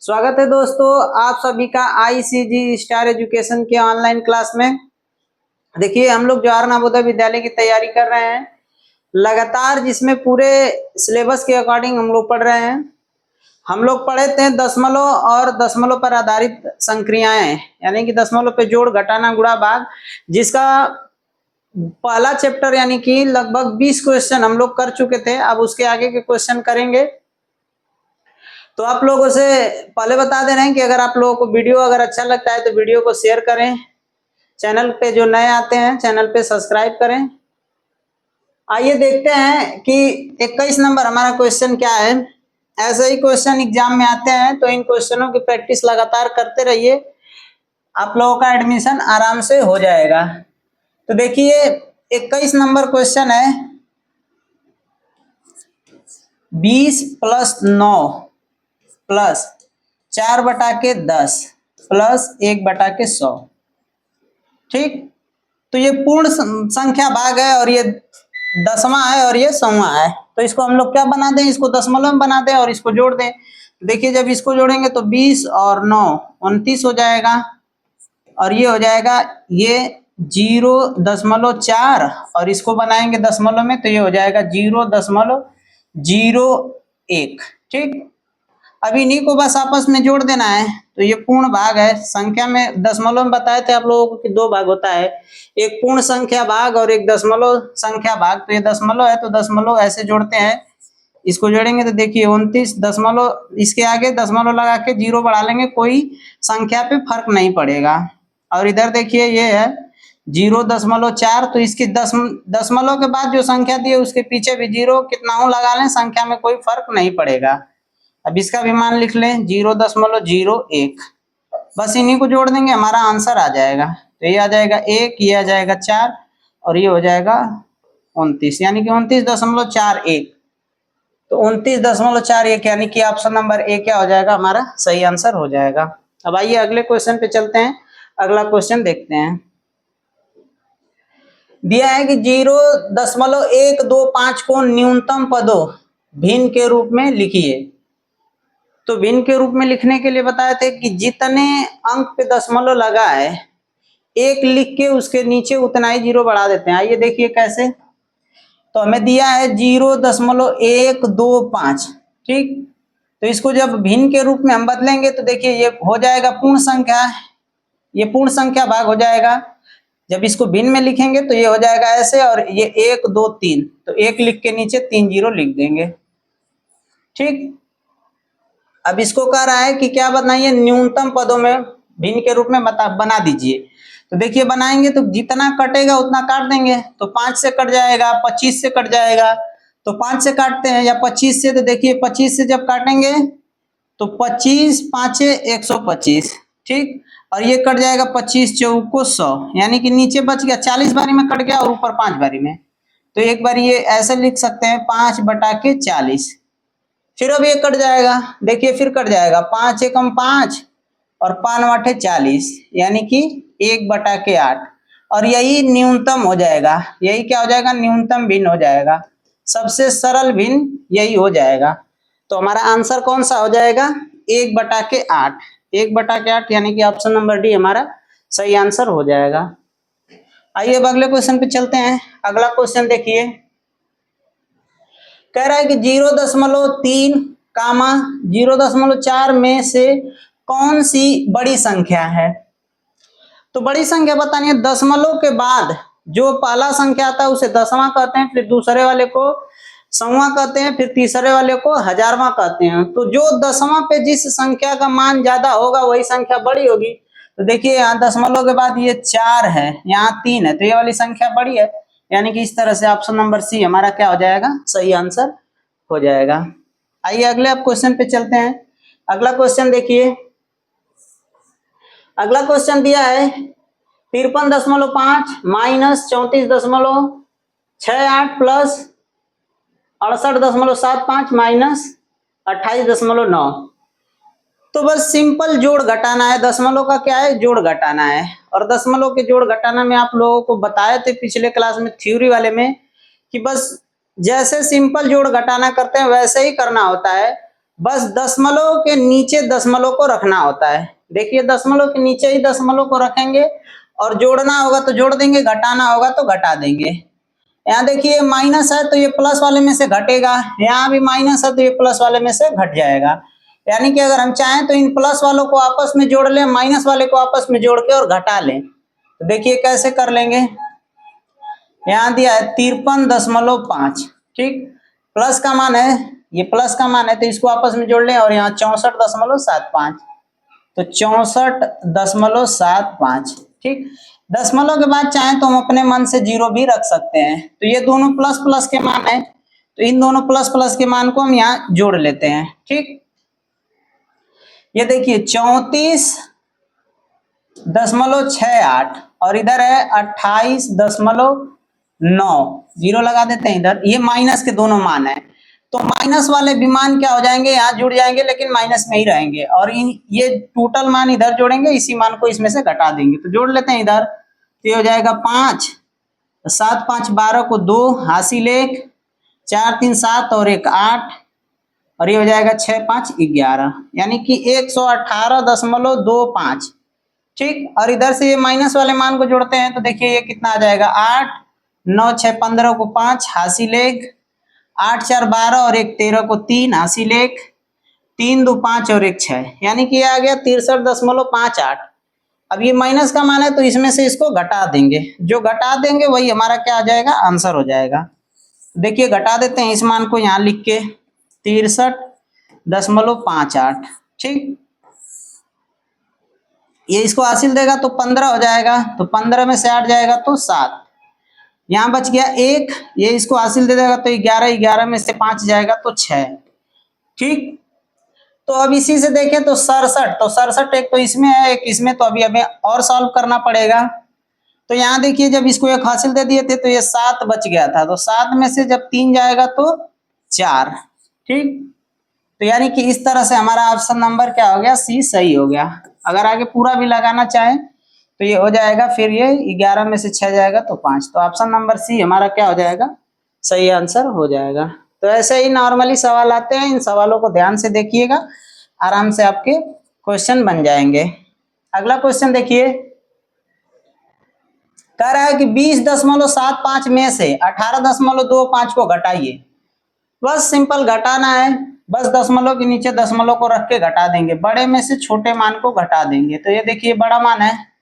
स्वागत है दोस्तों आप सभी का आईसीजी स्टार एजुकेशन के ऑनलाइन क्लास में। देखिए हम लोग जवाहर नवोदय विद्यालय की तैयारी कर रहे हैं लगातार, जिसमें पूरे सिलेबस के अकॉर्डिंग हम लोग पढ़ रहे हैं। हम लोग पढ़े थे दशमलव और दशमलव पर आधारित संक्रियाएं, यानी कि दशमलव पे जोड़ घटाना गुणा भाग, जिसका पहला चैप्टर यानी कि लगभग 20 क्वेश्चन हम लोग कर चुके थे। अब उसके आगे के क्वेश्चन करेंगे। तो आप लोगों से पहले बता दे रहे हैं कि अगर आप लोगों को वीडियो अगर अच्छा लगता है तो वीडियो को शेयर करें, चैनल पे जो नए आते हैं चैनल पे सब्सक्राइब करें। आइए देखते हैं कि 21 नंबर हमारा क्वेश्चन क्या है। ऐसे ही क्वेश्चन एग्जाम में आते हैं, तो इन क्वेश्चनों की प्रैक्टिस लगातार करते रहिए, आप लोगों का एडमिशन आराम से हो जाएगा। तो देखिए 21 नंबर क्वेश्चन है 20 + 9 प्लस 4/10 प्लस 1/100। ठीक, तो ये पूर्ण संख्या भाग है और ये दसवां है और ये सौवां है। तो इसको हम लोग क्या बना दें, इसको दशमलव में बना दें और इसको जोड़ दें। देखिए जब इसको जोड़ेंगे तो 20 और 9 29 हो जाएगा, और ये हो जाएगा ये 0.4, और इसको बनाएंगे दशमलव में तो ये हो जाएगा 0.01। ठीक, अब इन्हीं को बस आपस में जोड़ देना है। तो ये पूर्ण भाग है। संख्या में दशमलव में बताए थे आप लोगों को कि दो भाग होता है, एक पूर्ण संख्या भाग और एक दशमलव संख्या भाग। तो ये दशमलव है तो दशमलव ऐसे जोड़ते हैं, इसको जोड़ेंगे तो देखिए 29 दशमलव, इसके आगे दशमलव लगा के 0 बढ़ा लेंगे, कोई संख्या पे फर्क नहीं पड़ेगा। और इधर देखिए ये है 0.4, तो इसकी दशमलव के बाद जो संख्या दी है उसके पीछे भी 0 कितना हो लगा लें, संख्या में कोई फर्क नहीं पड़ेगा। अब इसका भी मान लिख लें 0.01, बस इन्हीं को जोड़ देंगे हमारा आंसर आ जाएगा। तो ये आ जाएगा 1, ये आ जाएगा 4 और ये हो जाएगा 29, यानी कि 29.41। तो 29.41 यानी कि ऑप्शन नंबर ए क्या हो जाएगा, हमारा सही आंसर हो जाएगा। अब आइए अगले क्वेश्चन पे चलते हैं। अगला क्वेश्चन देखते हैं। दिया है कि 0.125 को न्यूनतम पदों भिन्न के रूप में लिखिए। तो भिन्न के रूप में लिखने के लिए बताए थे कि जितने अंक पे दशमलव लगा है एक लिख के उसके नीचे उतना ही 0 बढ़ा देते हैं। आइए देखिए कैसे। तो हमें दिया है 0.125। ठीक, तो इसको जब भिन्न के रूप में हम बदलेंगे तो देखिए ये हो जाएगा पूर्ण संख्या, ये पूर्ण संख्या भाग हो जाएगा। जब इसको भिन्न में लिखेंगे तो ये हो जाएगा ऐसे, और ये 1 2 3, तो 1 लिख के नीचे 3 0 लिख देंगे। ठीक, अब इसको कह रहा है कि क्या बनाइए, न्यूनतम पदों में भिन्न के रूप में बना दीजिए। तो देखिए बनाएंगे तो जितना कटेगा उतना काट देंगे। तो 5 से कट जाएगा, 25 से कट जाएगा, तो 5 से काटते हैं या 25 से। तो देखिए 25 से जब काटेंगे तो 25 5 125। ठीक, और ये कट जाएगा 25 चौको 100, यानी कि नीचे बच गया 40 बारी में कट गया और ऊपर 5 बारी में। तो एक बार ये ऐसे लिख सकते हैं 5/40। फिर अब ये कट जाएगा, देखिए फिर कट जाएगा 5 एकम 5 और 5 40, यानी कि 1/8, और यही न्यूनतम हो जाएगा। यही क्या हो जाएगा, न्यूनतम भिन्न हो जाएगा, सबसे सरल भिन्न यही हो जाएगा। तो हमारा आंसर कौन सा हो जाएगा, 1/8। 1/8 यानी कि ऑप्शन नंबर डी हमारा सही आंसर हो जाएगा। आइए अब अगले क्वेश्चन पे चलते हैं। अगला क्वेश्चन देखिए, कह रहा है कि 0.3 कामा 0.4 में से कौन सी बड़ी संख्या है। तो बड़ी संख्या बतानी है, दशमलव के बाद जो पहला संख्या आता है उसे दसवां कहते हैं, फिर दूसरे वाले को सौवां कहते हैं, फिर तीसरे वाले को हजारवां कहते हैं। तो जो दसवां पे जिस संख्या का मान ज्यादा होगा वही संख्या बड़ी होगी। तो देखिए यहाँ दशमलव के बाद ये 4 है, यहाँ 3 है, तो ये वाली संख्या बड़ी है, यानी कि इस तरह से ऑप्शन नंबर सी हमारा क्या हो जाएगा, सही आंसर हो जाएगा। आइए अगले आप क्वेश्चन पे चलते हैं। अगला क्वेश्चन देखिए। अगला क्वेश्चन दिया है 53.5 माइनस 34.68 प्लस 68.75 माइनस 28.9। तो बस सिंपल जोड़ घटाना है। दशमलव का क्या है, जोड़ घटाना है। और दशमलव के जोड़ घटाना में आप लोगों को बताए थे पिछले क्लास में थ्योरी वाले में कि बस जैसे सिंपल जोड़ घटाना करते हैं वैसे ही करना होता है। बस दशमलव के नीचे दशमलव को रखना होता है। देखिए दशमलव के नीचे ही दशमलव को रखेंगे और जोड़ना होगा तो जोड़ देंगे, घटाना होगा तो घटा देंगे। यहाँ देखिए माइनस है तो ये प्लस वाले में से घटेगा, यहाँ भी माइनस है तो ये प्लस वाले में से घट जाएगा। यानी कि अगर हम चाहें तो इन प्लस वालों को आपस में जोड़ लें, माइनस वाले को आपस में जोड़ के और घटा लें। तो देखिए कैसे कर लेंगे। यहाँ दिया है 53.5, ठीक, प्लस का मान है, ये प्लस का मान है तो इसको आपस में जोड़ लें और यहाँ 64.75, तो 64.75, ठीक। दशमलव के बाद चाहें तो हम अपने मन से जीरो भी रख सकते हैं। तो ये दोनों प्लस प्लस के मान है, तो इन दोनों प्लस प्लस के मान को हम यहाँ जोड़ लेते हैं, ठीक। ये देखिए 34.68 और इधर है 28.9, जीरो लगा देते हैं इधर। ये माइनस के दोनों मान है, तो माइनस वाले भी मान क्या हो जाएंगे, यहाँ जुड़ जाएंगे लेकिन माइनस में ही रहेंगे, और ये टोटल मान इधर जोड़ेंगे, इसी मान को इसमें से घटा देंगे। तो जोड़ लेते हैं इधर, तो ये हो जाएगा 5, 7 5 12 को 2 हासिल 1, 4 3 7 और 1 8, और ये हो जाएगा 6 5 11, यानी कि 118.25, ठीक। और इधर से ये माइनस वाले मान को जोड़ते हैं तो देखिए ये कितना आ जाएगा, 8 9 6 15 को 5 हासिल 1, 8 4 12 और 1 13 को 3 हासिल 1, 3 2 5 और 1 6, यानी कि ये आ गया 63.58। अब ये माइनस का मान है तो इसमें से इसको घटा देंगे, जो घटा देंगे वही हमारा क्या आ जाएगा, आंसर हो जाएगा। देखिए घटा देते हैं इस मान को यहाँ लिख के 63.58, ठीक। ये इसको हासिल देगा तो 15 हो जाएगा, तो 15 में से 8 जाएगा तो 7, यहाँ बच गया 1, ये इसको हासिल दे देगा तो 11, 11 में से 5 जाएगा तो 6, ठीक। तो अब इसी से देखें तो 67, तो 67 एक तो इसमें है एक इसमें, तो अभी हमें और सॉल्व करना पड़ेगा। तो यहाँ देखिए जब इसको एक हासिल दे दिए थे तो ये 7 बच गया था, तो 7 में से जब 3 जाएगा तो 4, ठीक। तो यानी कि इस तरह से हमारा ऑप्शन नंबर क्या हो गया, सी सही हो गया। अगर आगे पूरा भी लगाना चाहें तो ये हो जाएगा, फिर ये 11 में से 6 जाएगा तो 5, तो ऑप्शन नंबर सी हमारा क्या हो जाएगा, सही आंसर हो जाएगा। तो ऐसे ही नॉर्मली सवाल आते हैं, इन सवालों को ध्यान से देखिएगा, आराम से आपके क्वेश्चन बन जाएंगे। अगला क्वेश्चन देखिए, कह रहा है कि 20.75 में से 18.25 को घटाइए। बस सिंपल घटाना है, बस दशमलव के नीचे दशमलव को रख के घटा देंगे, बड़े में से छोटे मान को घटा देंगे। तो ये देखिए बड़ा मान है,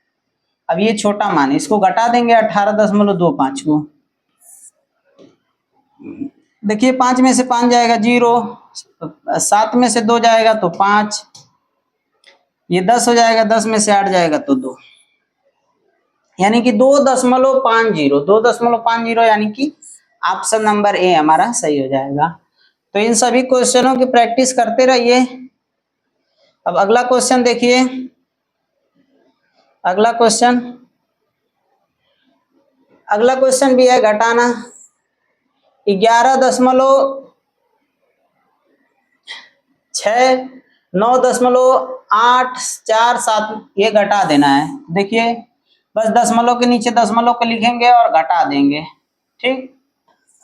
अब ये छोटा मान है, इसको घटा देंगे 18.25 को। देखिए 5 में से 5 जाएगा 0, 7 में से 2 जाएगा तो 5, ये 10 हो जाएगा, 10 में से 8 जाएगा तो 2, यानी कि 2.50, 2.50, यानी कि ऑप्शन नंबर ए हमारा सही हो जाएगा। तो इन सभी क्वेश्चनों की प्रैक्टिस करते रहिए। अब अगला क्वेश्चन देखिए, अगला क्वेश्चन भी है घटाना। 11.6 9.847 ये घटा देना है। देखिए बस दशमलव के नीचे दशमलव को लिखेंगे और घटा देंगे, ठीक।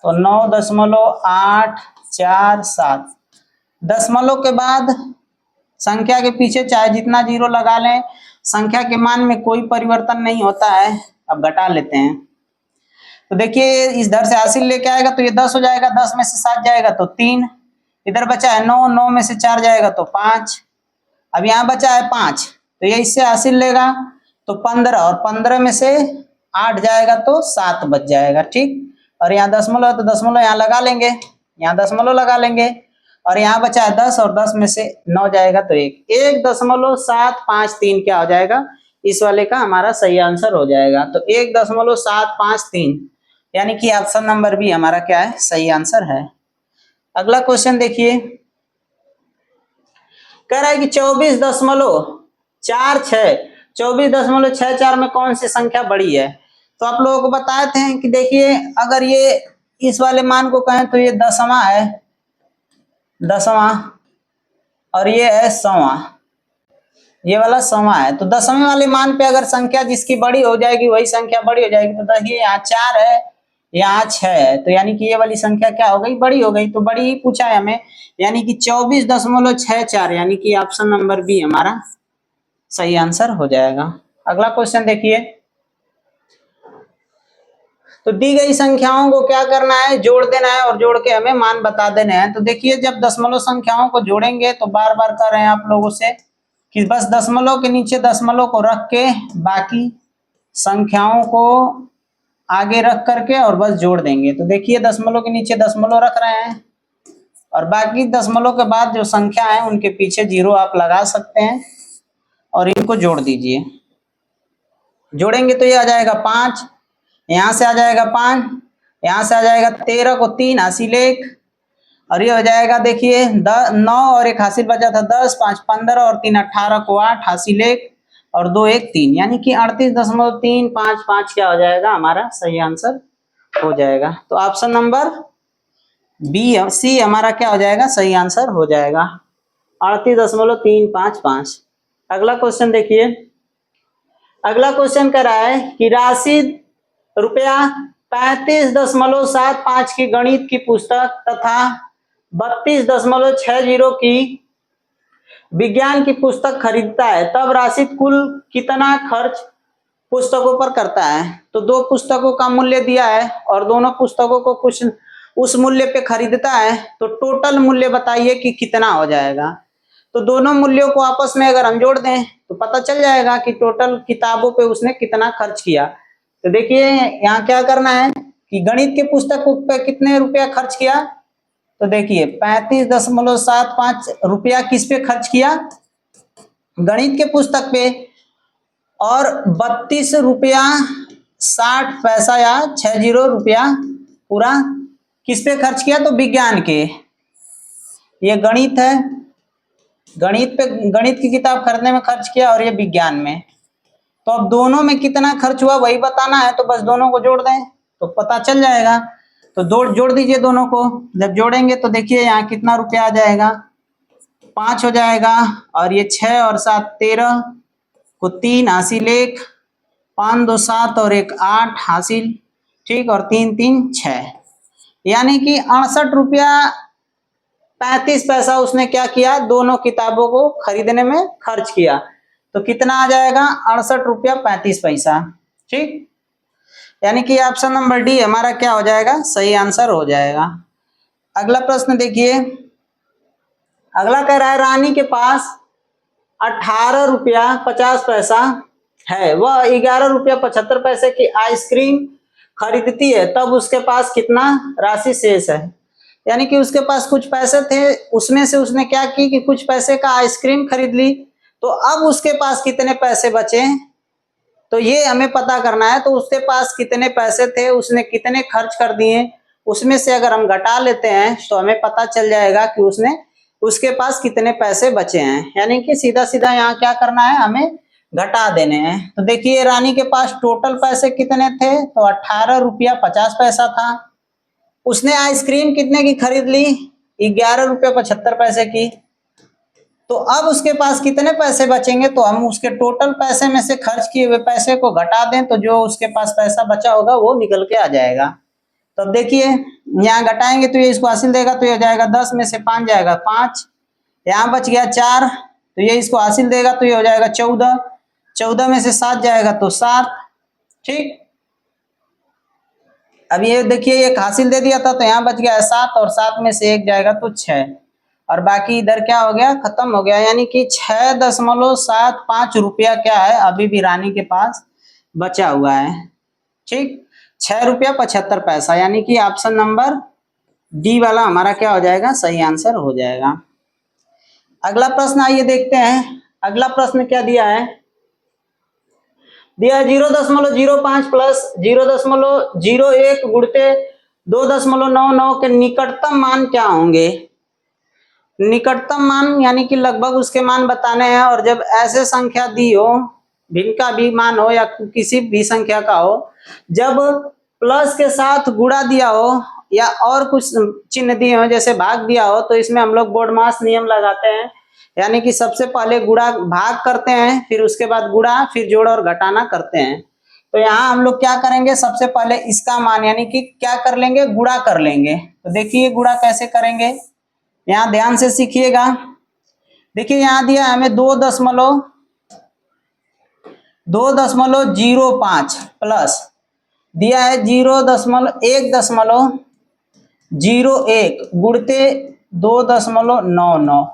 तो 9.847, दशमलव के बाद संख्या के पीछे चाहे जितना जीरो लगा लें, संख्या के मान में कोई परिवर्तन नहीं होता है। अब घटा लेते हैं, तो देखिए इस इधर से हासिल लेके आएगा तो ये 10 हो जाएगा, 10 में से 7 जाएगा तो 3, इधर बचा है 9, 9 में से 4 जाएगा तो 5, अब यहाँ बचा है 5, तो ये इससे हासिल लेगा तो 15, और 15 में से 8 जाएगा तो 7 बच जाएगा, ठीक। और यहाँ दशमलव है तो दशमलव यहाँ लगा लेंगे, यहाँ दशमलव लगा लेंगे, और यहाँ बचा है 10, और 10 में से 9 जाएगा तो 1.753 क्या हो जाएगा, इस वाले का हमारा सही आंसर हो जाएगा। तो 1.753 यानी कि ऑप्शन नंबर बी हमारा क्या है, सही आंसर है। अगला क्वेश्चन देखिए, कह रहा है कि 24.46 में कौन सी संख्या बड़ी है। तो आप लोगों को बताए थे कि देखिए अगर ये इस वाले मान को कहें तो ये 10वां है, 10वां, और ये है 100वां, ये वाला 100वां है। तो 10वें वाले मान पे अगर संख्या जिसकी बड़ी हो जाएगी वही संख्या बड़ी हो जाएगी। तो देखिए यहाँ 4 है, यहाँ 6 है, तो यानी कि ये वाली संख्या क्या हो गई, बड़ी हो गई। तो बड़ी ही पूछा है हमें, यानी कि 24.64, यानी कि ऑप्शन नंबर बी हमारा सही आंसर हो जाएगा। अगला क्वेश्चन देखिए, तो दी गई संख्याओं को क्या करना है, जोड़ देना है और जोड़ के हमें मान बता देने हैं। तो देखिए, जब दशमलव संख्याओं को जोड़ेंगे तो बार बार कर रहे हैं आप लोगों से कि बस दशमलव के नीचे दशमलव को रख के बाकी संख्याओं को आगे रख करके और बस जोड़ देंगे। तो देखिए, दशमलव के नीचे दशमलव रख रहे हैं और बाकी दशमलव के बाद जो संख्या है उनके पीछे 0 आप लगा सकते हैं और इनको जोड़ दीजिए। जोड़ेंगे तो ये आ जाएगा 5, यहाँ से आ जाएगा 5, यहाँ से आ जाएगा 13 को 3 हासिल 1, और ये हो जाएगा देखिए 9 और 1 हासिल बचा था 10, 5 15 और 3 18 को 8 हासिल 1 और 2 1 3, यानी कि 38.355 क्या हो जाएगा, हमारा सही आंसर हो जाएगा। तो ऑप्शन नंबर बी सी हमारा क्या हो जाएगा, सही आंसर हो जाएगा, 38.355। अगला क्वेश्चन देखिए, अगला क्वेश्चन कह रहा है कि राशि रुपया 35.75 की गणित की पुस्तक तथा 32.60 की विज्ञान की पुस्तक खरीदता है, तब राशि कुल कितना खर्च पुस्तकों पर करता है। तो दो पुस्तकों का मूल्य दिया है और दोनों पुस्तकों को कुछ उस मूल्य पे खरीदता है, तो टोटल मूल्य बताइए कि कितना हो जाएगा। तो दोनों मूल्यों को आपस में अगर हम जोड़ दें तो पता चल जाएगा कि टोटल किताबों पे उसने कितना खर्च किया। तो देखिए, यहाँ क्या करना है कि गणित के पुस्तक पे कितने रुपया खर्च किया, तो देखिए 35.75 रुपया किस पे खर्च किया, गणित के पुस्तक पे, और 32 रुपया 60 पैसा या 60 रुपया पूरा किस पे खर्च किया, तो विज्ञान के। ये गणित है, गणित की किताब खरीदने में खर्च किया और ये विज्ञान में। तो अब दोनों में कितना खर्च हुआ वही बताना है, तो बस दोनों को जोड़ दें तो पता चल जाएगा। तो जोड़ दीजिए दोनों को। जब जोड़ेंगे तो देखिए यहाँ कितना रुपया आ जाएगा, 5 हो जाएगा, और ये 6 और 7 13 को 3 हासिल 1, 5 2 7 और 1 8 हासिल, ठीक, और 3 3 6, यानी कि 68 रुपया 35 पैसा उसने क्या किया, दोनों किताबों को खरीदने में खर्च किया। तो कितना आ जाएगा, 68 रुपया 35 पैसा, ठीक, यानी कि ऑप्शन नंबर डी हमारा क्या हो जाएगा, सही आंसर हो जाएगा। अगला प्रश्न देखिए, अगला कह रहा है रानी के पास 18 रुपया 50 पैसा है, वह 11 रुपया 75 पैसे की आइसक्रीम खरीदती है, तब उसके पास कितना राशि शेष है। यानी कि उसके पास कुछ पैसे थे, उसमें से उसने क्या की कि कुछ पैसे का आइसक्रीम खरीद ली, तो अब उसके पास कितने पैसे बचे, तो ये हमें पता करना है। तो उसके पास कितने पैसे थे, उसने कितने खर्च कर दिए, उसमें से अगर हम घटा लेते हैं तो हमें पता चल जाएगा कि उसके पास कितने पैसे बचे हैं। यानी कि सीधा सीधा यहाँ क्या करना है, हमें घटा देने हैं। तो देखिए, रानी के पास टोटल पैसे कितने थे, तो 18 रुपया 50 पैसा था। उसने आइसक्रीम कितने की खरीद ली, 11 रुपया 75 पैसे की। तो अब उसके पास कितने पैसे बचेंगे, तो हम उसके टोटल पैसे में से खर्च किए हुए पैसे को घटा दें तो जो उसके पास पैसा बचा होगा वो निकल के आ जाएगा। तो अब देखिए, यहाँ घटाएंगे तो ये इसको हासिल देगा, तो ये हो जाएगा 10 में से 5 जाएगा 5, यहाँ बच गया 4, तो ये इसको हासिल देगा, तो ये हो जाएगा 14, 14 में से 7 जाएगा तो 7, ठीक। अब ये देखिए, एक हासिल दे दिया था तो यहाँ बच गया 7, और 7 में से 1 जाएगा तो 6, और बाकी इधर क्या हो गया, खत्म हो गया। यानी कि 6.75 रुपया क्या है, अभी भी रानी के पास बचा हुआ है, ठीक, 6 रुपया 75 पैसा, यानी कि ऑप्शन नंबर डी वाला हमारा क्या हो जाएगा, सही आंसर हो जाएगा। अगला प्रश्न आइए देखते हैं। अगला प्रश्न क्या दिया है, दिया 0.05 प्लस 0.01 गुणते 2.99 के निकटतम मान क्या होंगे। निकटतम मान यानी कि लगभग उसके मान बताने हैं, और जब ऐसे संख्या दी हो, भिन्न का भी मान हो या किसी भी संख्या का हो, जब प्लस के साथ गुणा दिया हो या और कुछ चिन्ह दिए हो, जैसे भाग दिया हो, तो इसमें हम लोग बोडमास नियम लगाते हैं। यानी कि सबसे पहले गुणा भाग करते हैं, फिर उसके बाद गुणा, फिर जोड़ और घटाना करते हैं। तो यहाँ हम लोग क्या करेंगे, सबसे पहले इसका मान यानी कि क्या कर लेंगे, गुणा कर लेंगे। तो देखिए गुणा कैसे करेंगे, यहाँ ध्यान से सीखिएगा। देखिए यहाँ दिया हमें 2.05 प्लस दिया है 0.1.01 गुणते 2.99।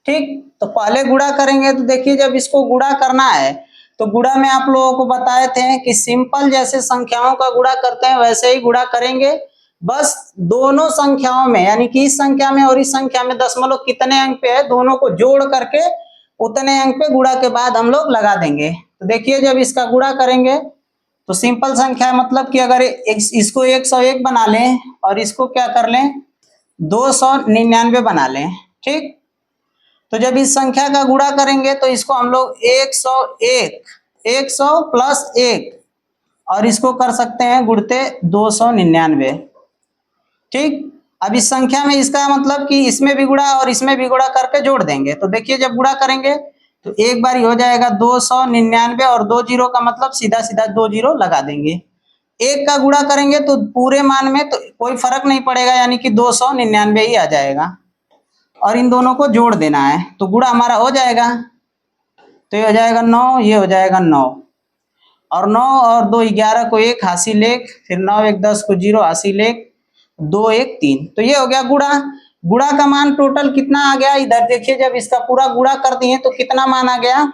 ठीक, तो पहले गुणा करेंगे। तो देखिए जब इसको गुणा करना है तो गुणा में आप लोगों को बताए थे कि सिंपल जैसे संख्याओं का गुणा करते हैं वैसे ही गुणा करेंगे। बस दोनों संख्याओं में यानी कि इस संख्या में और इस संख्या में दशमलव कितने अंक पे है दोनों को जोड़ करके उतने अंक पे गुणा के बाद हम लोग लगा देंगे। तो देखिए जब इसका गुणा करेंगे तो सिंपल संख्या है, मतलब कि अगर इसको 101 बना लें और इसको क्या कर लें 299 बना लें। ठीक, तो जब इस संख्या का गुणा करेंगे तो इसको हम लोग 100 प्लस 1 और इसको कर सकते हैं गुणते 299। ठीक, अब इस संख्या में इसका मतलब कि इसमें भी गुणा और इसमें भी गुणा करके जोड़ देंगे। तो देखिए जब गुणा करेंगे तो एक बार हो जाएगा 299 और 2 जीरो का मतलब सीधा सीधा 2 जीरो लगा देंगे। एक का गुणा करेंगे तो पूरे मान में तो कोई फर्क नहीं पड़ेगा यानी कि 299 ही आ जाएगा और इन दोनों को जोड़ देना है तो गुणा हमारा हो जाएगा। तो ये हो जाएगा 9, ये हो जाएगा 9 और 9 और 2 11 को 1 हासिल 1, फिर 9 1 10 को 0 हासिल 1, 2 1 3। तो ये हो गया गुणा। गुणा का मान टोटल कितना आ गया, इधर देखिए जब इसका पूरा गुणा कर दिए तो कितना मान आ गया।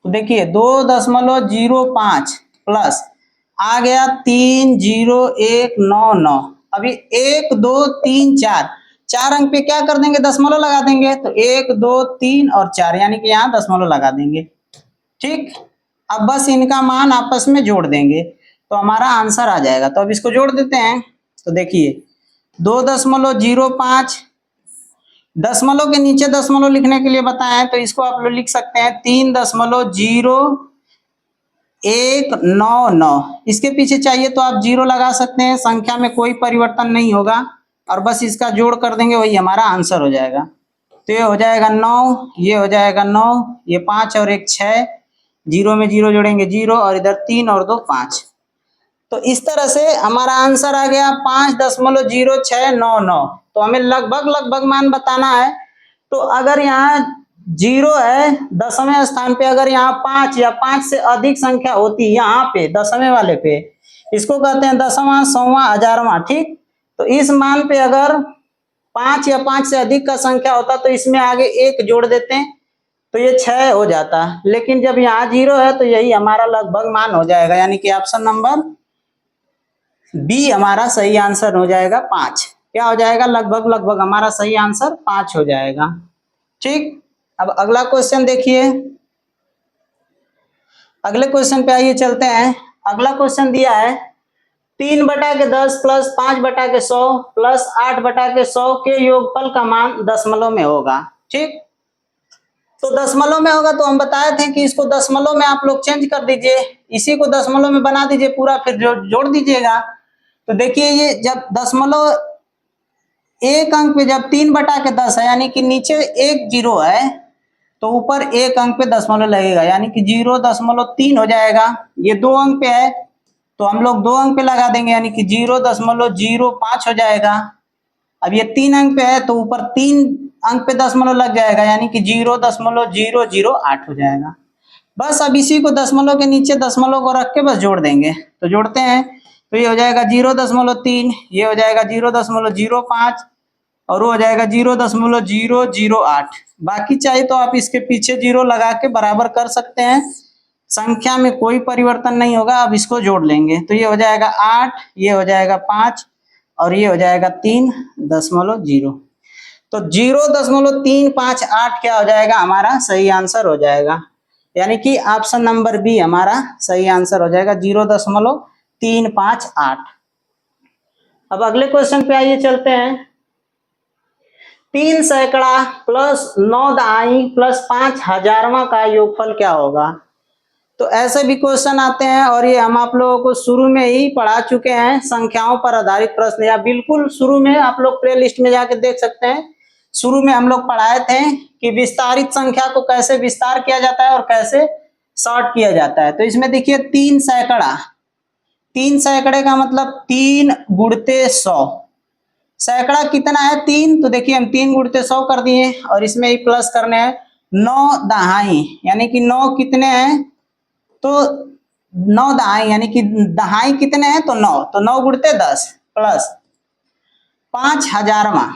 तो देखिए 2.05 प्लस आ गया 30199। अभी 1 2 3 4 अंक पे क्या कर देंगे दशमलव लगा देंगे। तो 1 2 3 और 4 यानी कि यहाँ दशमलव लगा देंगे। ठीक, अब बस इनका मान आपस में जोड़ देंगे तो हमारा आंसर आ जाएगा। तो अब इसको जोड़ देते हैं। तो देखिए 2.05 दशमलव के नीचे दशमलव लिखने के लिए बताएं तो इसको आप लोग लिख सकते हैं 3.0199। इसके पीछे चाहिए तो आप 0 लगा सकते हैं, संख्या में कोई परिवर्तन नहीं होगा और बस इसका जोड़ कर देंगे वही हमारा आंसर हो जाएगा। तो ये हो जाएगा 9, ये हो जाएगा 9, ये 5 और 1 6, 0 में 0 जोड़ेंगे 0 और इधर 3 और 2 5। तो इस तरह से हमारा आंसर आ गया 5.0699। तो हमें लगभग मान बताना है। तो अगर यहाँ 0 है दसवें स्थान पे, अगर यहाँ 5 या 5 से अधिक संख्या होती यहाँ पे दसवें वाले पे, इसको कहते हैं दसवां, सौवां, हजारवां। ठीक, तो इस मान पे अगर 5 या 5 से अधिक का संख्या होता तो इसमें आगे 1 जोड़ देते हैं तो ये 6 हो जाता। लेकिन जब यहाँ 0 है तो यही हमारा लगभग मान हो जाएगा यानी कि ऑप्शन नंबर बी हमारा सही आंसर हो जाएगा 5। क्या हो जाएगा, लगभग हमारा सही आंसर 5 हो जाएगा। ठीक, अब अगला क्वेश्चन देखिए। अगले क्वेश्चन पे आइए चलते हैं। अगला क्वेश्चन दिया है 3/10 प्लस 5/100 प्लस 8/100 के योगफल का मान दशमलव में होगा। ठीक, तो दशमलव में होगा तो हम बताए थे कि इसको दशमलव में आप लोग चेंज कर दीजिए, इसी को दशमलव में बना दीजिए पूरा, फिर जोड़ दीजिएगा। तो देखिए ये जब दशमलव एक अंक पे जब 3/10 है यानी कि नीचे 1 0 है तो ऊपर 1 अंक पे दशमलव लगेगा यानी कि 0.3 हो जाएगा। ये 2 अंक पे है तो हम लोग 2 अंक पे लगा देंगे यानी कि 0.05 हो जाएगा। अब ये 3 अंक पे है तो ऊपर 3 अंक पे दशमलव लग जाएगा यानी कि 0.008 हो जाएगा। बस अब इसी को दशमलव के नीचे दशमलव को रख के बस जोड़ देंगे। तो जोड़ते हैं तो ये हो जाएगा 0.3, ये हो जाएगा 0.05 और वो हो जाएगा 0.008। बाकी चाहिए तो आप इसके पीछे 0 लगा के बराबर कर सकते हैं, संख्या में कोई परिवर्तन नहीं होगा। अब इसको जोड़ लेंगे तो ये हो जाएगा 8, ये हो जाएगा 5 और ये हो जाएगा 3.0। तो 0.358 क्या हो जाएगा, हमारा सही आंसर हो जाएगा यानी कि ऑप्शन नंबर बी हमारा सही आंसर हो जाएगा 0.358। अब अगले क्वेश्चन पे आइए चलते हैं। 3 सैकड़ा प्लस 9 दहाई प्लस 5 हजारवां का योगफल क्या होगा। तो ऐसे भी क्वेश्चन आते हैं और ये हम आप लोगों को शुरू में ही पढ़ा चुके हैं, संख्याओं पर आधारित प्रश्न, या बिल्कुल शुरू में आप लोग प्ले लिस्ट में जाके देख सकते हैं। शुरू में हम लोग पढ़ाए थे कि विस्तारित संख्या को कैसे विस्तार किया जाता है और कैसे शॉर्ट किया जाता है। तो इसमें देखिए 3 सैकड़ा, 3 सैकड़े का मतलब 3 गुणते 100। सैकड़ा कितना है 3, तो देखिए हम 3 गुणते 100 कर दिए और इसमें ही प्लस करने हैं 9 दहाई, यानी कि 9 कितने हैं तो 9 दहाई, यानी कि दहाई कितने हैं तो 9, तो 9 गुणते 10 प्लस 5 हजारवा।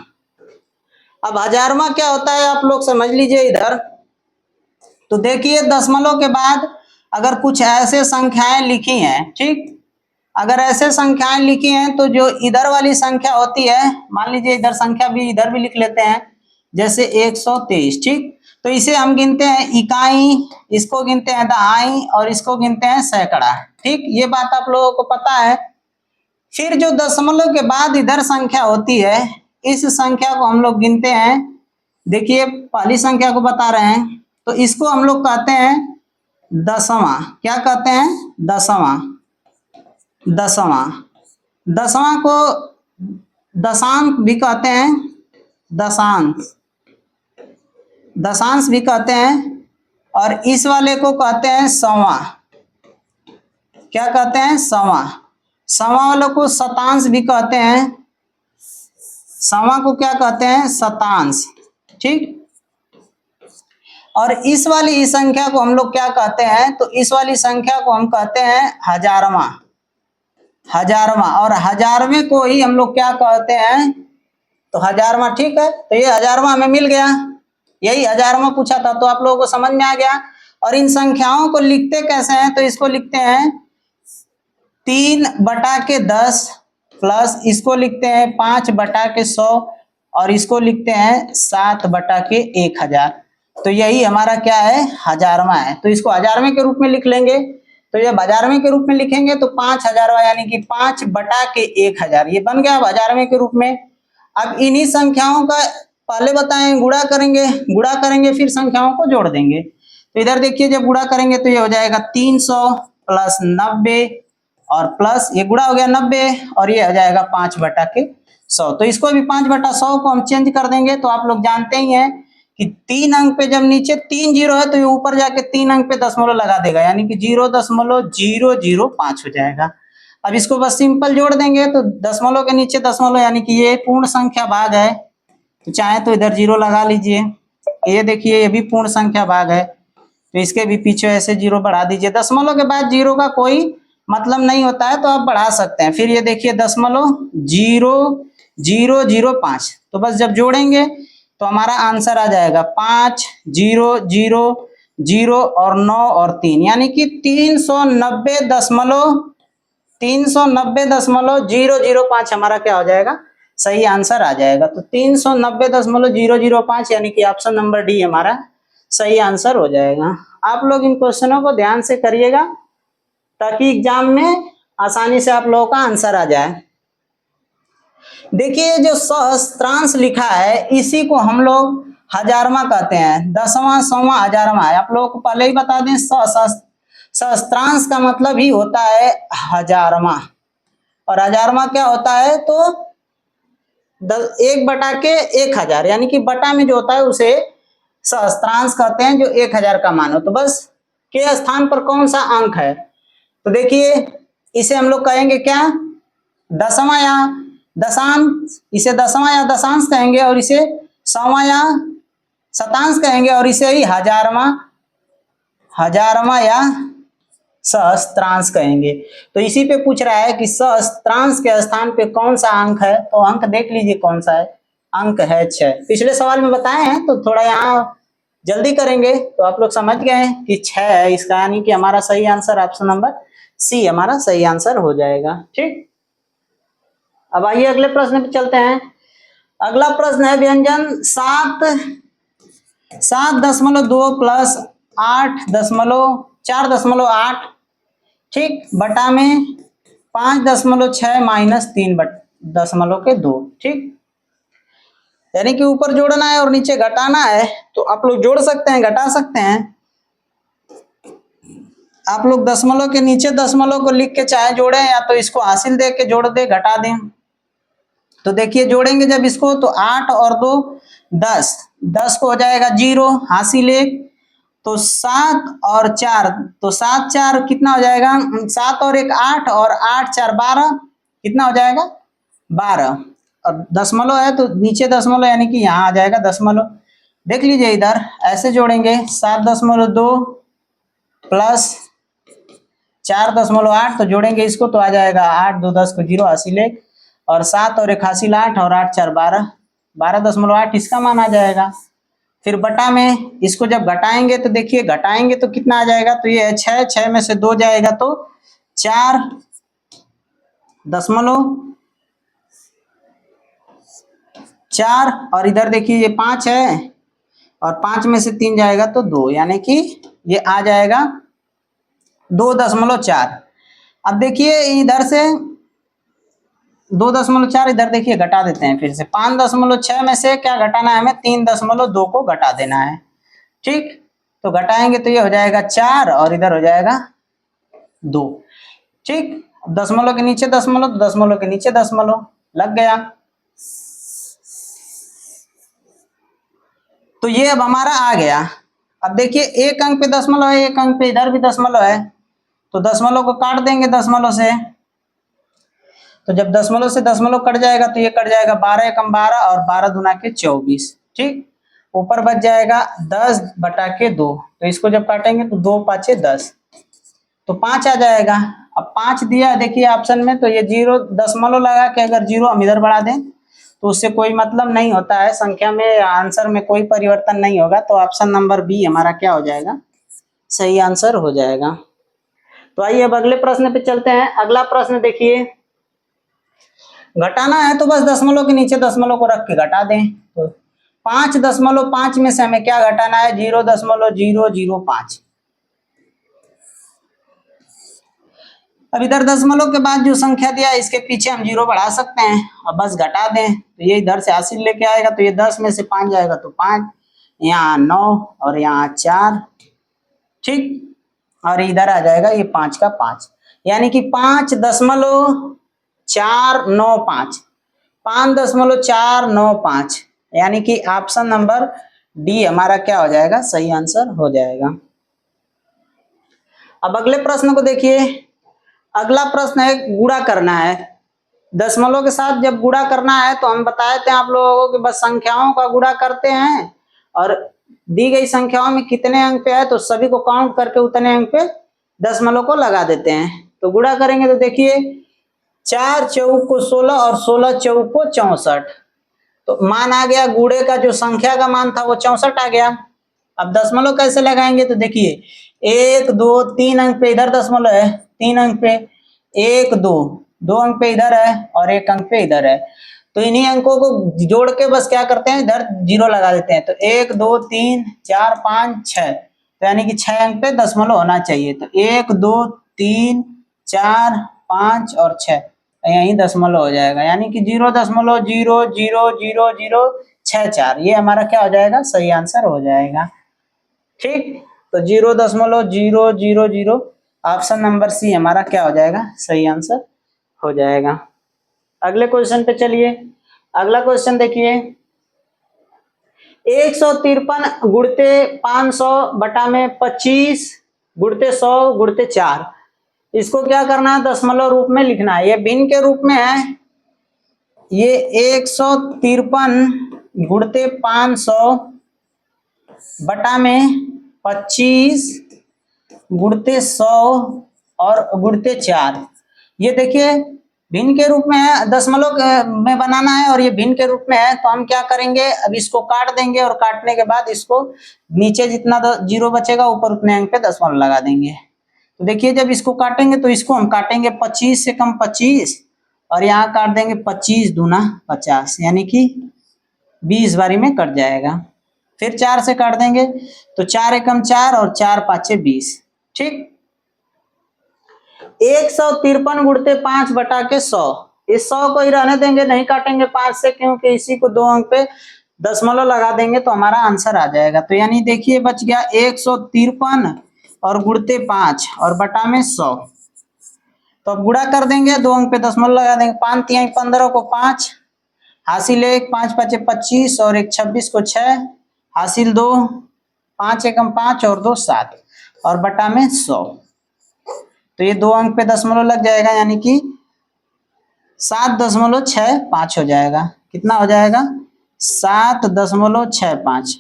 अब हजारवा क्या होता है आप लोग समझ लीजिए इधर। तो देखिए दशमलव के बाद अगर कुछ ऐसे संख्याएं लिखी हैं, ठीक, अगर ऐसे संख्याएं लिखी हैं तो जो इधर वाली संख्या होती है, मान लीजिए इधर संख्या भी इधर भी लिख लेते हैं, जैसे 123, ठीक, तो इसे हम गिनते हैं इकाई, इसको गिनते हैं दहाई और इसको गिनते हैं सैकड़ा, ठीक, ये बात आप लोगों को पता है। फिर जो दशमलव के बाद इधर संख्या होती है, इस संख्या को हम लोग गिनते हैं। देखिए पहली संख्या को बता रहे हैं, तो इसको हम लोग कहते हैं दसवां। क्या कहते हैं दसवां, दसवां। दसवां को दशांक भी कहते हैं, दशांश, दशांश भी कहते हैं। और इस वाले को कहते हैं सवा। क्या कहते हैं सवा। सवा वालों को शतांश भी कहते हैं, सवा को क्या कहते हैं शतांश, ठीक। और इस वाली संख्या को हम लोग क्या कहते हैं, तो इस वाली संख्या को हम कहते हैं हजारवा, हजारवा। और हजारवें को ही हम लोग क्या कहते हैं तो हजारवा, ठीक है। तो ये हजारवा हमें मिल गया, यही हजारवा पूछा था, तो आप लोगों को समझ में आ गया। और इन संख्याओं को लिखते कैसे हैं, तो इसको लिखते हैं 3/10 प्लस इसको लिखते हैं 5/100 और इसको लिखते हैं 7/1000। तो यही हमारा क्या है हजारवा है। तो इसको हजारवें के रूप में लिख लेंगे। तो जब हजारवें के रूप में लिखेंगे तो 5 हजारवा, यानी कि 5/1000 ये बन गया अब हजारवें के रूप में। अब इन्हीं संख्याओं का पहले बताएं गुणा करेंगे, गुणा करेंगे फिर संख्याओं को जोड़ देंगे। तो इधर देखिए जब गुणा करेंगे तो ये हो जाएगा 300 प्लस 90 और प्लस ये गुणा हो गया 90 और ये हो जाएगा 5/100। तो इसको भी 5/100 को हम चेंज कर देंगे। तो आप लोग जानते ही हैं कि 3 अंक पे जब नीचे 3 जीरो है तो ये ऊपर जाके 3 अंक पे दशमलव लगा देगा, यानी कि 0.005 हो जाएगा। अब इसको बस सिंपल जोड़ देंगे तो दशमलव के नीचे दशमलव, यानी कि ये पूर्ण संख्या भाग है, तो चाहे तो इधर 0 लगा लीजिए। ये देखिए ये भी पूर्ण संख्या भाग है, तो इसके भी पीछे ऐसे 0 बढ़ा दीजिए। दशमलव के बाद 0 का कोई मतलब नहीं होता है तो आप बढ़ा सकते हैं। फिर ये देखिए 0.0005, तो बस जब जोड़ेंगे तो हमारा आंसर आ जाएगा 5 0 0 0 और 9 और 3, यानी कि 390.005 हमारा क्या हो जाएगा सही आंसर आ जाएगा। तो 390.005 यानी कि ऑप्शन नंबर डी हमारा सही आंसर हो जाएगा। आप लोग इन क्वेश्चनों को ध्यान से करिएगा ताकि एग्जाम में आसानी से आप लोगों का आंसर आ जाए। देखिए जो सहस्त्रांश लिखा है इसी को हम लोग हजारवा कहते हैं, दसवां सौवां हजारवा है। आप लोगों को पहले ही बता दें सहस्त्रांश का मतलब ही होता है हजारवा। और हजारवा क्या होता है तो 1/1000, यानी कि बटा में जो होता है उसे सहस्त्रांश कहते हैं, जो 1000 का मान हो। तो बस के स्थान पर कौन सा अंक है, तो देखिए इसे हम लोग कहेंगे क्या दसवां या दशांश, इसे दसवां या दशांश कहेंगे और इसे सौवां या शतांश कहेंगे और इसे ही हजारवा या सहस्त्रांश कहेंगे। तो इसी पे पूछ रहा है कि सहस्त्रांश के स्थान पे कौन सा अंक है, तो अंक देख लीजिए कौन सा है, अंक है 6। पिछले सवाल में बताए हैं तो थोड़ा यहाँ जल्दी करेंगे तो आप लोग समझ गए हैं कि 6 है इसका, यानी कि हमारा सही आंसर ऑप्शन नंबर सी हमारा सही आंसर हो जाएगा। ठीक, अब आइए अगले प्रश्न पे चलते हैं। अगला प्रश्न है व्यंजन 7.2 प्लस 4.8, ठीक, बटा में 5.6 माइनस 3.2, ठीक, यानी कि ऊपर जोड़ना है और नीचे घटाना है। तो आप लोग जोड़ सकते हैं, घटा सकते हैं। आप लोग दशमलव के नीचे दशमलव को लिख के चाहे जोड़े या तो इसको हासिल दे के जोड़ दे, घटा दें। तो देखिए जोड़ेंगे जब इसको तो 8 और 2 10, 10 को हो जाएगा 0, हासिल 1, तो 7 और 4, तो 7 4 कितना हो जाएगा, 7 और 1 8, और 8 4 12, कितना हो जाएगा 12। और दशमलव है तो नीचे दशमलव यानी कि यहाँ आ जाएगा दशमलव। देख लीजिए इधर ऐसे जोड़ेंगे, 7.2 प्लस 4.8, तो जोड़ेंगे इसको तो आ जाएगा 8 2 10 को 0 हासिल 1, और 7 और 1 हासिल 8, और 8 4 12, 12.8 इसका मान आ जाएगा। फिर बटा में इसको जब घटाएंगे तो देखिए घटाएंगे तो कितना आ जाएगा, तो ये है 6, 6 में से 2 जाएगा तो 4.4, और इधर देखिए ये 5 है, और 5 में से 3 जाएगा तो 2, यानी कि ये आ जाएगा 2.4। अब देखिए इधर से 2.4 इधर देखिए घटा देते हैं फिर से, 5.6 में से क्या घटाना है हमें, 3.2 को घटा देना है। ठीक, तो घटाएंगे तो ये हो जाएगा 4, और इधर हो जाएगा 2। ठीक, दशमलव के नीचे दशमलव, तो दशमलव के नीचे दशमलव लग गया। तो ये अब हमारा आ गया। अब देखिए एक अंक पे दशमलव है, एक अंक पे इधर भी दशमलव है, तो दशमलव को काट देंगे दशमलव से, तो जब दशमलव से दशमलव कट जाएगा तो ये कट जाएगा 12 एकम 12, और 12 दूना के 24। ठीक, ऊपर बच जाएगा 10/2, तो इसको जब काटेंगे तो 2 5 10, तो 5 आ जाएगा। अब 5 दिया है देखिए ऑप्शन में, तो ये 0 दशमलव लगा के अगर 0 हम इधर बढ़ा दें तो उससे कोई मतलब नहीं होता है, संख्या में आंसर में कोई परिवर्तन नहीं होगा, तो ऑप्शन नंबर बी हमारा क्या हो जाएगा, सही आंसर हो जाएगा। तो आइए अब अगले प्रश्न पे चलते हैं। अगला प्रश्न देखिए, घटाना है तो बस दशमलव के नीचे दशमलव को रख के घटा दें। तो 5.5 में से हमें क्या घटाना है, 0.005। अब इधर दशमलव के बाद जो संख्या दिया है इसके पीछे हम 0 बढ़ा सकते हैं, और बस घटा दें तो ये इधर से हासिल लेके आएगा, तो ये 10 में से 5 जाएगा तो 5, यहाँ 9, और यहाँ 4। ठीक, और इधर आ जाएगा ये 5 का 5, यानी कि 5.495, 5.495, यानी कि ऑप्शन नंबर डी हमारा क्या हो जाएगा, सही आंसर हो जाएगा। अब अगले प्रश्न को देखिए। अगला प्रश्न है गुणा करना है। दशमलव के साथ जब गुणा करना है तो हम बताए थे आप लोगों को कि बस संख्याओं का गुणा करते हैं, और दी गई संख्याओं में कितने अंक पे है तो सभी को काउंट करके उतने अंक पे दशमलव को लगा देते हैं। तो गुणा करेंगे तो देखिए 4 चौक को 16 और 16 चौक को 64, तो मान आ गया, गुणे का जो संख्या का मान था वो 64 आ गया। अब दशमलव कैसे लगाएंगे तो देखिए 1 2 3 अंक पे इधर दशमलव है, 3 अंक पे 1 2, 2 अंक पे इधर है, और 1 अंक पे इधर है, तो इन्हीं अंकों को जोड़ के बस क्या करते हैं, इधर 0 लगा देते हैं। तो 1 2 3 4 5 6, तो यानी कि 6 अंक पे दशमलव होना चाहिए। तो 1 2 3 4 5 और 6, यही दशमलव हो जाएगा, यानी कि 0.0000064, ये हमारा क्या हो जाएगा, सही आंसर हो जाएगा। ठीक, तो 0.000, ऑप्शन नंबर सी हमारा क्या हो जाएगा, सही आंसर हो जाएगा। अगले क्वेश्चन पे चलिए। अगला क्वेश्चन देखिए, 153 गुणते 500 बटा में 25 गुणते 100 गुणते 4, इसको क्या करना है, दशमलव रूप में लिखना है। ये भिन्न के रूप में है। ये 153 गुणते 500 बटा में 25 गुणते 100 और गुणते 4, ये देखिए भिन्न के रूप में है, दशमलव में बनाना है और ये भिन्न के रूप में है। तो हम क्या करेंगे, अब इसको काट देंगे, और काटने के बाद इसको नीचे जितना 0 बचेगा ऊपर उतने अंक पे दशमलव लगा देंगे। तो देखिए जब इसको काटेंगे तो इसको हम काटेंगे 25 से कम 25, और यहाँ काट देंगे 25 दूना 50, यानी कि 20 बारी में कट जाएगा। फिर 4 से काट देंगे तो 4 एकम 4 और 4 5 20। ठीक, 153 गुणते 5 बटा के 100, इस 100 को ही रहने देंगे, नहीं काटेंगे 5 से, क्योंकि इसी को 2 अंक पे दशमलव लगा देंगे तो हमारा आंसर आ जाएगा। तो यानी देखिए बच गया 153 और गुणते 5 और बटा में 100। तो अब गुणा कर देंगे, 2 अंक पे दशमलव लगा देंगे, 5 3 15 को 5 हासिल 1, 5 5 25 और 1 26 को 6 हासिल 2, 5 एकम 5 और 2 7 और बटा में 100। तो ये 2 अंक पे दशमलव लग जाएगा, यानी कि 7.65 हो जाएगा। कितना हो जाएगा? 7.65।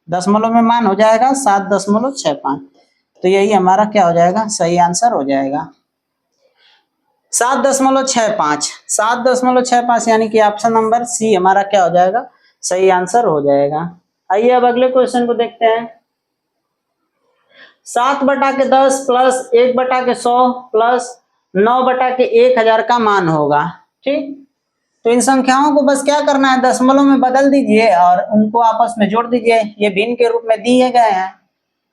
दशमलव में मान हो जाएगा 7.65। तो यही हमारा क्या हो जाएगा? सही आंसर हो जाएगा 7.65। 7.65 यानी कि ऑप्शन नंबर सी हमारा क्या हो जाएगा? सही आंसर हो जाएगा। आइए अब अगले क्वेश्चन को देखते हैं। 7/10 प्लस 1/100 प्लस 9/1000 का मान होगा। ठीक, तो इन संख्याओं को बस क्या करना है, दशमलव में बदल दीजिए और उनको आपस में जोड़ दीजिए। ये भिन्न के रूप में दिए गए हैं।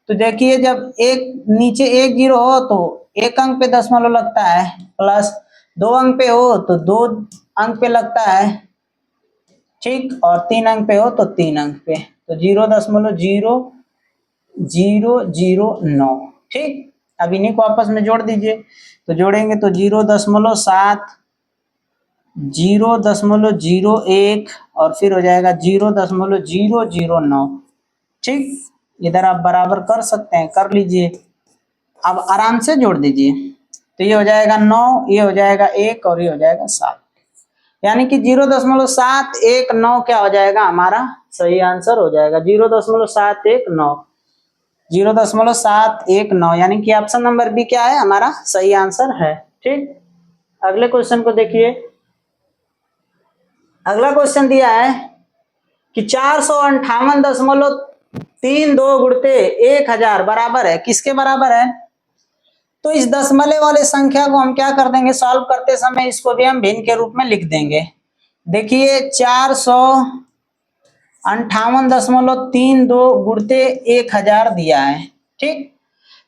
तो देखिए, जब एक नीचे 1 0 हो तो 1 अंक पे दशमलव लगता है, प्लस 2 अंक पे हो तो 2 अंक पे लगता है, ठीक, और 3 अंक पे हो तो 3 अंक पे, तो 0.0009। ठीक, अब इन्हीं को आपस में जोड़ दीजिए। तो जोड़ेंगे तो 0.7, 0.01 और फिर हो जाएगा 0.009। ठीक, इधर आप बराबर कर सकते हैं, कर लीजिए। अब आराम से जोड़ दीजिए। तो ये हो जाएगा 9, ये हो जाएगा 1 और ये हो जाएगा 7, यानी कि 0.719 क्या हो जाएगा? हमारा सही आंसर हो जाएगा 0.719। 0.719 यानी कि ऑप्शन नंबर बी क्या है? हमारा सही आंसर है। ठीक, अगले क्वेश्चन को देखिए। अगला क्वेश्चन दिया है कि 458.32 गुणते 1000 बराबर है, किसके बराबर है? तो इस दशमलव वाले संख्या को हम क्या कर देंगे, सॉल्व करते समय इसको भी हम भिन्न के रूप में लिख देंगे। देखिए 458.32 गुणते 1000 दिया है। ठीक,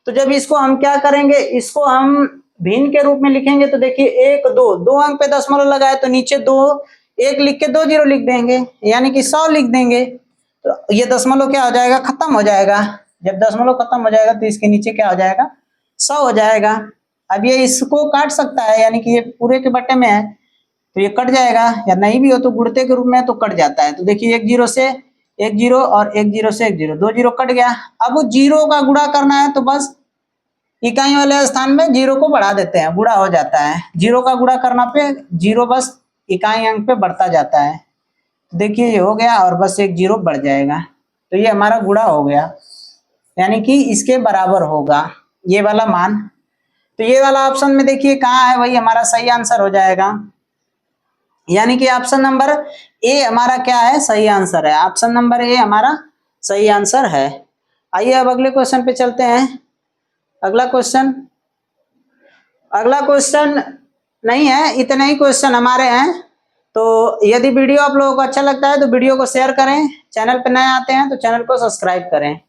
तो जब इसको हम क्या करेंगे, इसको हम भिन्न के रूप में लिखेंगे। तो देखिए 1 2 अंक पे दशमलव लगाए तो नीचे 2 1 लिख के 2 0 लिख देंगे, यानी कि 100 लिख देंगे। तो ये दशमलव क्या हो जाएगा? खत्म हो जाएगा। जब दशमलव खत्म हो जाएगा तो इसके नीचे क्या हो जाएगा? 100 हो जाएगा। अब ये इसको काट सकता है, यानी कि ये पूरे के बटे में है तो ये कट जाएगा, या नहीं भी हो तो गुणते के रूप में तो कट जाता है। तो देखिए 1 0 से 1 0 और 1 0 से 1 0, 2 0 कट गया। अब वो 0 का गुणा करना है तो बस इकाई वाले स्थान में 0 को बढ़ा देते हैं, गुणा हो जाता है। 0 का गुणा करना पे 0 बस इकाई अंक पे बढ़ता जाता है। देखिए ये हो गया और बस 1 0 बढ़ जाएगा। तो ये हमारा गुणा हो गया, यानी कि इसके बराबर होगा ये वाला मान। तो ये वाला ऑप्शन में देखिए कहाँ है, वही हमारा सही आंसर हो जाएगा। यानी कि ऑप्शन नंबर ए हमारा क्या है? सही आंसर है। ऑप्शन नंबर ए हमारा सही आंसर है। आइए अब अगले क्वेश्चन पे चलते हैं। अगला क्वेश्चन नहीं है, इतने ही क्वेश्चन हमारे हैं। तो यदि वीडियो आप लोगों को अच्छा लगता है तो वीडियो को शेयर करें, चैनल पे नए आते हैं तो चैनल को सब्सक्राइब करें।